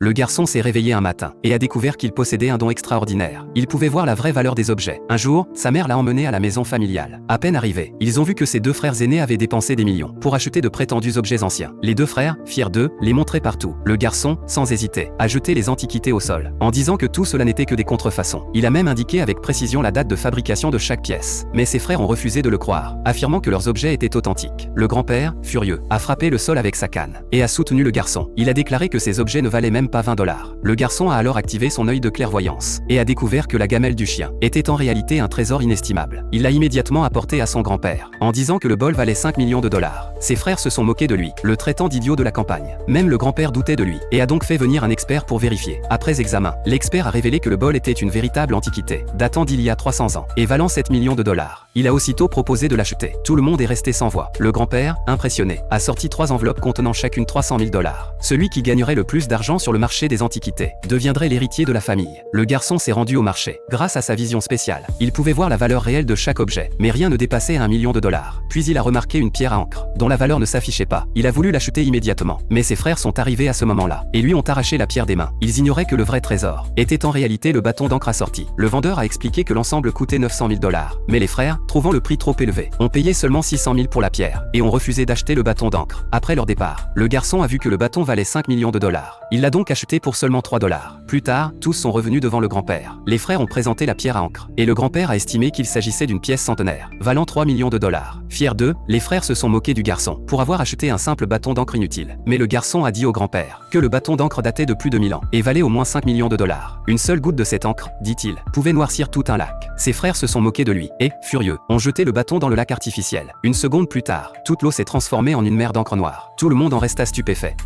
Le garçon s'est réveillé un matin et a découvert qu'il possédait un don extraordinaire. Il pouvait voir la vraie valeur des objets. Un jour, sa mère l'a emmené à la maison familiale. À peine arrivé, ils ont vu que ses deux frères aînés avaient dépensé des millions pour acheter de prétendus objets anciens. Les deux frères, fiers d'eux, les montraient partout. Le garçon, sans hésiter, a jeté les antiquités au sol, en disant que tout cela n'était que des contrefaçons. Il a même indiqué avec précision la date de fabrication de chaque pièce. Mais ses frères ont refusé de le croire, affirmant que leurs objets étaient authentiques. Le grand-père, furieux, a frappé le sol avec sa canne et a soutenu le garçon. Il a déclaré que ces objets ne valaient même pas 20 $. Le garçon a alors activé son œil de clairvoyance et a découvert que la gamelle du chien était en réalité un trésor inestimable. Il l'a immédiatement apporté à son grand-père, en disant que le bol valait 5 millions de dollars. Ses frères se sont moqués de lui, le traitant d'idiot de la campagne. Même le grand-père doutait de lui et a donc fait venir un expert pour vérifier. Après examen, l'expert a révélé que le bol était une véritable antiquité, datant d'il y a 300 ans et valant 7 millions de dollars. Il a aussitôt proposé de l'acheter. Tout le monde est resté sans voix. Le grand-père, impressionné, a sorti 3 enveloppes contenant chacune 300 000 $. Celui qui gagnerait le plus d'argent sur le marché des antiquités deviendrait l'héritier de la famille. Le garçon s'est rendu au marché. Grâce à sa vision spéciale, il pouvait voir la valeur réelle de chaque objet, mais rien ne dépassait 1 million de dollars. Puis il a remarqué une pierre à encre, dont la valeur ne s'affichait pas. Il a voulu l'acheter immédiatement, mais ses frères sont arrivés à ce moment-là, et lui ont arraché la pierre des mains. Ils ignoraient que le vrai trésor était en réalité le bâton d'encre assorti. Le vendeur a expliqué que l'ensemble coûtait 900 000 $, mais les frères, trouvant le prix trop élevé, ont payé seulement 600 000 pour la pierre, et ont refusé d'acheter le bâton d'encre. Après leur départ, le garçon a vu que le bâton valait 5 millions de dollars. Il l'a donc acheté pour seulement 3 $. Plus tard, tous sont revenus devant le grand-père. Les frères ont présenté la pierre à encre, et le grand-père a estimé qu'il s'agissait d'une pièce centenaire, valant 3 millions de dollars. Fiers d'eux, les frères se sont moqués du garçon pour avoir acheté un simple bâton d'encre inutile. Mais le garçon a dit au grand-père que le bâton d'encre datait de plus de 1000 ans et valait au moins 5 millions de dollars. Une seule goutte de cette encre, dit-il, pouvait noircir tout un lac. Ses frères se sont moqués de lui et, furieux, ont jeté le bâton dans le lac artificiel. Une seconde plus tard, toute l'eau s'est transformée en une mer d'encre noire. Tout le monde en resta stupéfait.